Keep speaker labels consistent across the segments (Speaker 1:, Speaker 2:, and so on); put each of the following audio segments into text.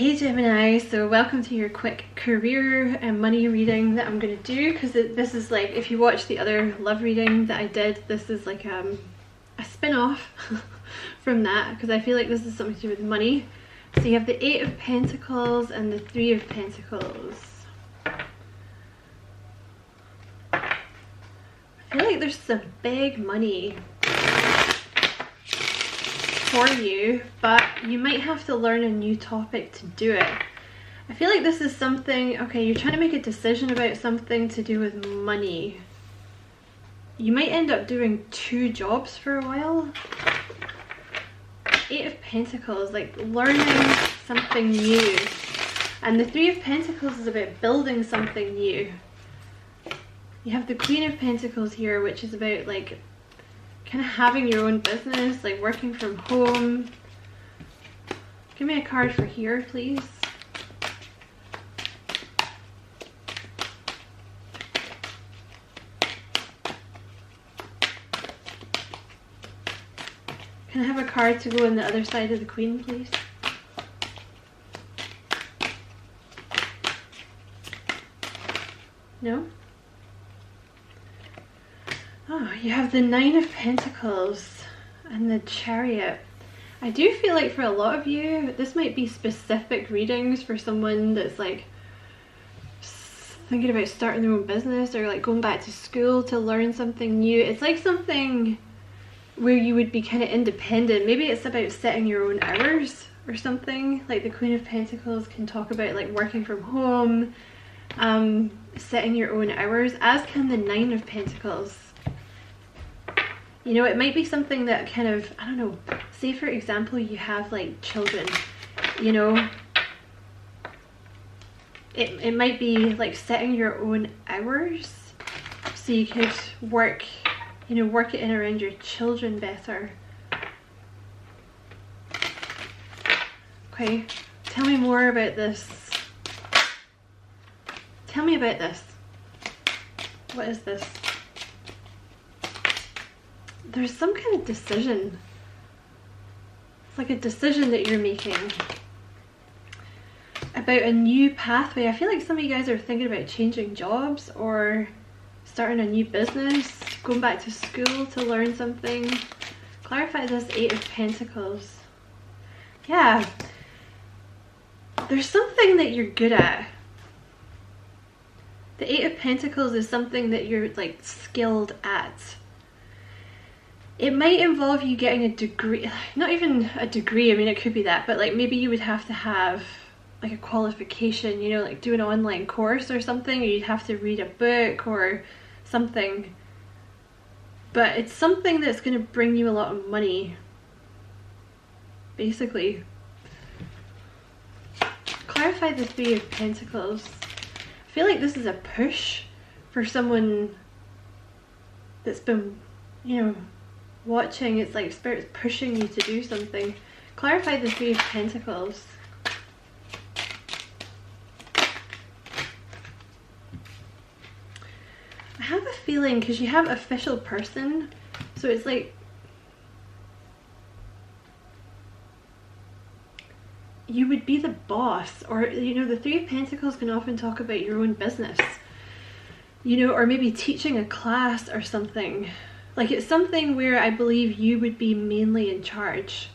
Speaker 1: Hey Gemini, so welcome to your quick career and money reading that I'm going to do, because this is like, if you watch the other love reading that I did, this is like a spin-off from that, because I feel like this is something to do with money. So you have the Eight of Pentacles and the Three of Pentacles. I feel like there's some big money for you, but you might have to learn a new topic to do it. I feel like this is something, okay, you're trying to make a decision about something to do with money. You might end up doing 2 jobs for a while. Eight of Pentacles, like learning something new. And the Three of Pentacles is about building something new. You have the Queen of Pentacles here, which is about like kind of having your own business, like working from home. Give me a card for here, please. Can I have a card to go on the other side of the Queen, please? No? Oh, you have the Nine of Pentacles and the Chariot. I do feel like for a lot of you, this might be specific readings for someone that's like thinking about starting their own business or like going back to school to learn something new. It's like something where you would be kind of independent. Maybe it's about setting your own hours or something. Like the Queen of Pentacles can talk about like working from home, setting your own hours, as can the Nine of Pentacles. You know, it might be something that kind of, I don't know, say for example you have like children, you know, it might be like setting your own hours so you could work, you know, work it in around your children better. Okay, tell me more about this. Tell me about this. What is this? There's some kind of decision. It's like a decision that you're making about a new pathway. I feel like some of you guys are thinking about changing jobs or starting a new business, going back to school to learn something. Clarify this Eight of Pentacles. Yeah. There's something that you're good at. The Eight of Pentacles is something that you're like skilled at. It might involve you getting a degree, not even a degree, I mean it could be that, but like maybe you would have to have like a qualification, you know, like do an online course or something, or you'd have to read a book or something. But it's something that's going to bring you a lot of money, basically. Clarify the Three of Pentacles. I feel like this is a push for someone that's been, you know, watching. It's like Spirit's pushing you to do something. Clarify the Three of Pentacles. I have a feeling, because you have official person, so it's like you would be the boss, or you know, the Three of Pentacles can often talk about your own business, you know, or maybe teaching a class or something. Like it's something where I believe you would be mainly in charge.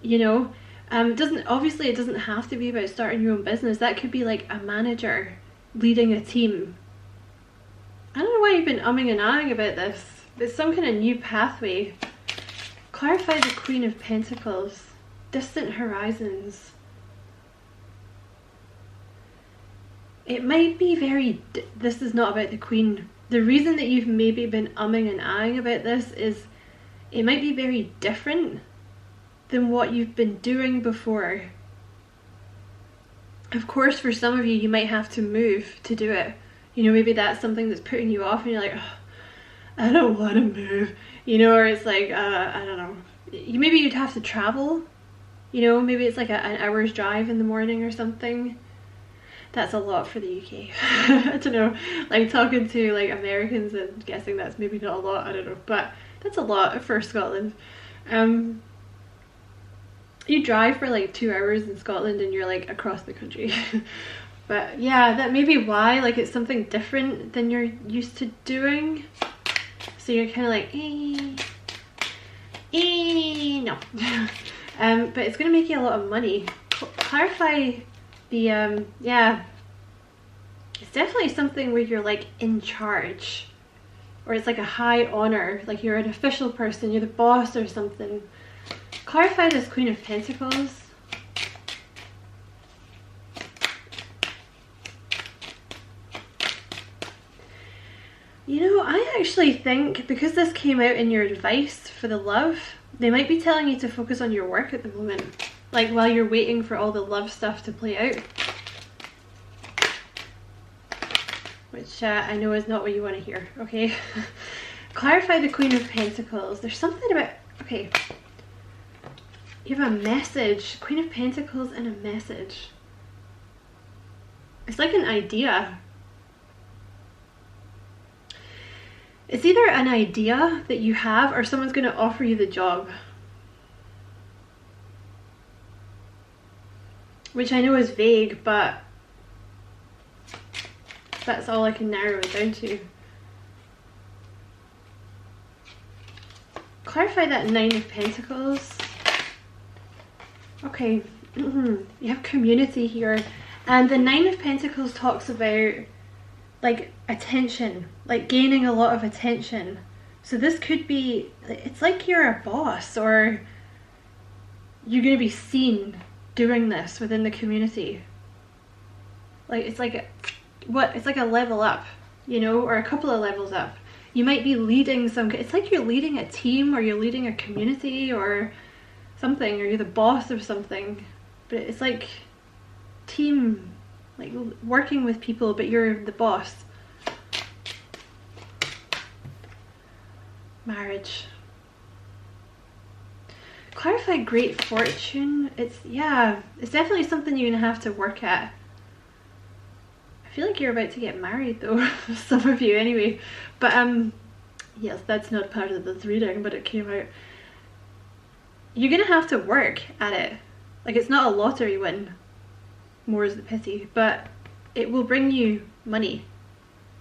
Speaker 1: You know, it doesn't have to be about starting your own business. That could be like a manager leading a team. I don't know why you've been umming and ahhing about this. It's some kind of new pathway. Clarify the Queen of Pentacles. Distant horizons. It might be very, this is not about the Queen. The reason that you've maybe been umming and ahhing about this is it might be very different than what you've been doing before. Of course, for some of you, you might have to move to do it. You know, maybe that's something that's putting you off and you're like, oh, I don't want to move. You know, or it's like, I don't know. Maybe you'd have to travel. You know, maybe it's like an hour's drive in the morning or something. That's a lot for the UK. I don't know, like talking to like Americans and guessing that's maybe not a lot, I don't know, but that's a lot for Scotland. You drive for like 2 hours in Scotland and you're like across the country. But yeah, that may be why, like it's something different than you're used to doing. So you're kind of like, no. But it's going to make you a lot of money. Clarify the, yeah. It's definitely something where you're like in charge. Or it's like a high honor, like you're an official person, you're the boss or something. Clarify this Queen of Pentacles. You know, I actually think because this came out in your advice for the love, they might be telling you to focus on your work at the moment. Like while you're waiting for all the love stuff to play out. Which I know is not what you want to hear, okay? Clarify the Queen of Pentacles. There's something about, okay. You have a message, Queen of Pentacles and a message. It's like an idea. It's either an idea that you have or someone's going to offer you the job. Which I know is vague, but that's all I can narrow it down to. Clarify that Nine of Pentacles. Okay, you have community here. And the Nine of Pentacles talks about like attention, like gaining a lot of attention. So this could be, it's like you're a boss or you're going to be seen doing this within the community. Like it's like it's like a level up, you know, or a couple of levels up. You might be leading some, it's like you're leading a team or you're leading a community or something, or you're the boss of something. But it's like team, like working with people, but you're the boss. Marriage. Clarify great fortune. It's, yeah, it's definitely something you're gonna have to work at. I feel like you're about to get married though, some of you anyway. But yes, that's not part of this reading, but it came out. You're gonna have to work at it. Like it's not a lottery win. More is the pity, but it will bring you money,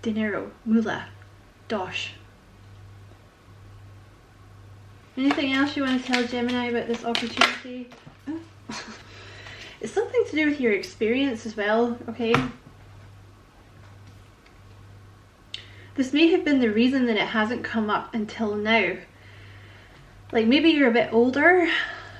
Speaker 1: dinero, moolah, dosh. Anything else you want to tell Gemini about this opportunity? Oh. It's something to do with your experience as well, okay? This may have been the reason that it hasn't come up until now. Like maybe you're a bit older,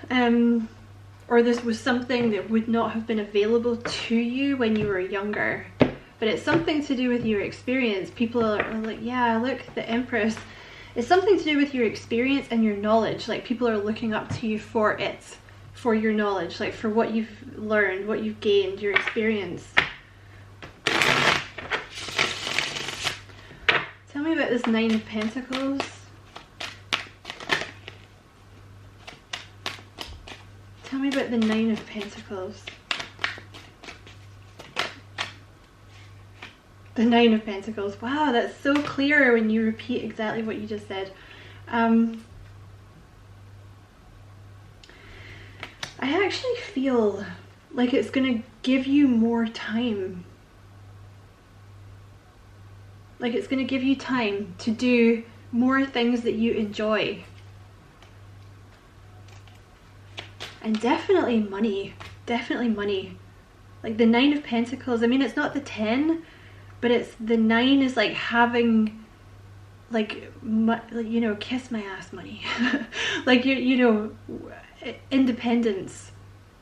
Speaker 1: or this was something that would not have been available to you when you were younger. But it's something to do with your experience. People are like, yeah, look, the Empress. It's something to do with your experience and your knowledge. Like people are looking up to you for it, for your knowledge, like for what you've learned, what you've gained, your experience. Tell me about this Nine of Pentacles. Tell me about the Nine of Pentacles. The Nine of Pentacles. Wow, that's so clear when you repeat exactly what you just said. I actually feel like it's going to give you more time. Like it's going to give you time to do more things that you enjoy. And definitely money. Definitely money. Like the Nine of Pentacles, I mean, it's not the 10, but it's the 9 is like having, like, you know, kiss my ass money. Like, you know, independence,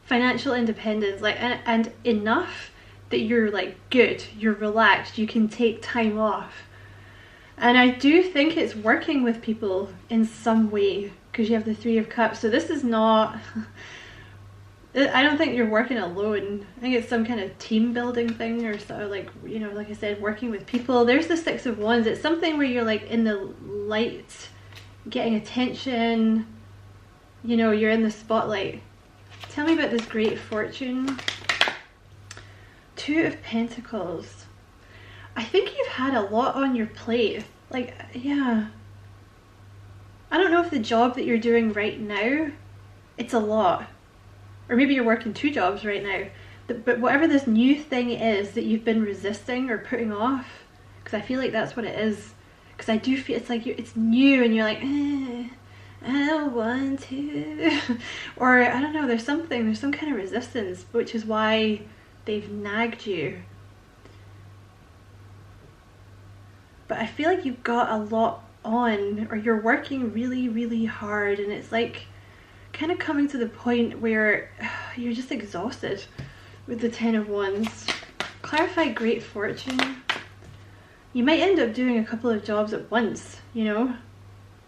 Speaker 1: financial independence, like, and enough that you're like good, you're relaxed, you can take time off. And I do think it's working with people in some way because you have the Three of Cups. So this is not, I don't think you're working alone. I think it's some kind of team building thing or so, like, you know, like I said, working with people. There's the Six of Wands. It's something where you're like in the light, getting attention, you know, you're in the spotlight. Tell me about this great fortune. Two of Pentacles. I think you've had a lot on your plate. Like, yeah. I don't know if the job that you're doing right now, it's a lot. Or maybe you're working 2 jobs right now. But whatever this new thing is that you've been resisting or putting off, because I feel like that's what it is. Because I do feel it's like it's new and you're like, I don't want to. Or I don't know, there's some kind of resistance, which is why they've nagged you. But I feel like you've got a lot on, or you're working really, really hard, and it's like kind of coming to the point where you're just exhausted with the 10 of Wands. Clarify great fortune. You might end up doing a couple of jobs at once, you know?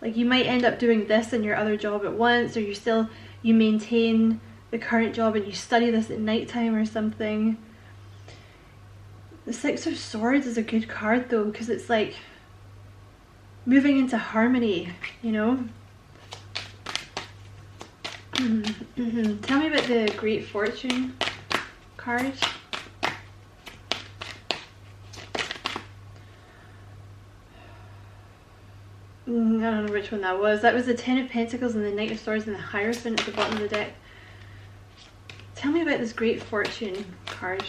Speaker 1: Like you might end up doing this and your other job at once, or you maintain the current job and you study this at nighttime or something. The 6 of Swords is a good card though, because it's like moving into harmony, you know? Tell me about the great fortune card. I don't know which one that was. That was the 10 of Pentacles and the Knight of Swords and the Hierophant at the bottom of the deck. Tell me about this great fortune card.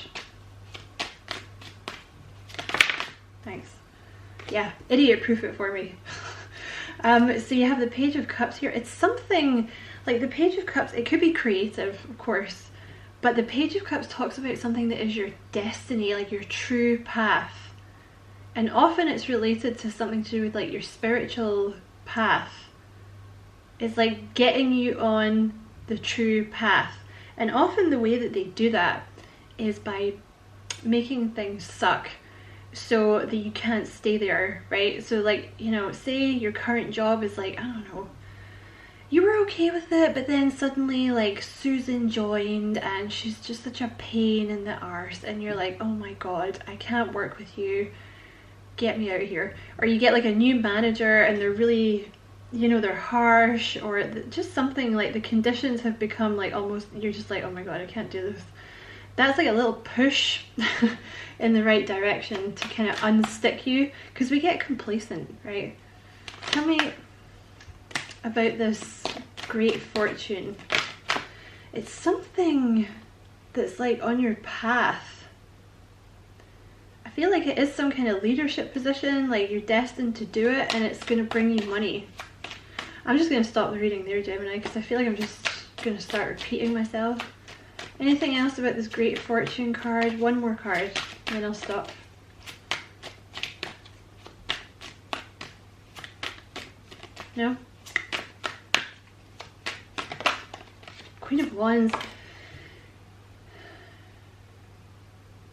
Speaker 1: Thanks. Yeah, idiot proof it for me. So you have the Page of Cups here. It's something like the Page of Cups, it could be creative, of course, but the Page of Cups talks about something that is your destiny, like your true path. And often it's related to something to do with like your spiritual path. It's like getting you on the true path. And often the way that they do that is by making things suck so that you can't stay there, right? So like, you know, say your current job is like, I don't know, you were okay with it, but then suddenly like Susan joined and she's just such a pain in the arse, and you're like, oh my god, I can't work with you, get me out of here. Or you get like a new manager and they're really, you know, they're harsh, or just something like the conditions have become like almost, you're just like, oh my god, I can't do this. That's like a little push in the right direction to kind of unstick you, because we get complacent, right? Tell me about this great fortune. It's something that's like on your path. I feel like it is some kind of leadership position, like you're destined to do it and it's going to bring you money. I'm just going to stop the reading there, Gemini, because I feel like I'm just going to start repeating myself. Anything else about this great fortune card? One more card and then I'll stop. No? Queen of Wands.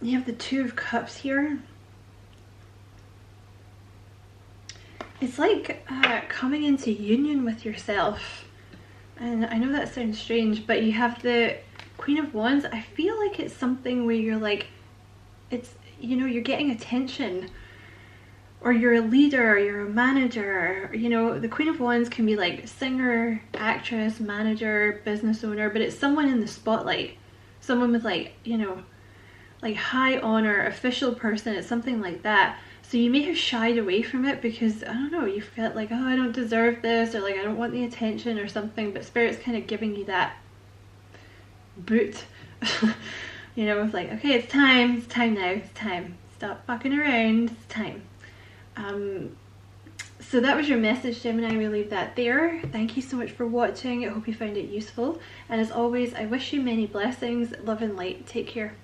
Speaker 1: You have the 2 of Cups here. It's like coming into union with yourself. And I know that sounds strange, but you have the Queen of Wands. I feel like it's something where you're like, it's, you know, you're getting attention, or you're a leader, or you're a manager. You know, the Queen of Wands can be like singer, actress, manager, business owner, but it's someone in the spotlight, someone with like, you know, like high honor, official person. It's something like that. So you may have shied away from it because, I don't know, you felt like, oh, I don't deserve this, or like I don't want the attention or something, but Spirit's kind of giving you that boot. You know, it's like, okay, it's time now, it's time, stop fucking around, it's time. So that was your message, Gemini. We'll leave that there. Thank you so much for watching. I hope you found it useful, and as always, I wish you many blessings, love and light. Take care.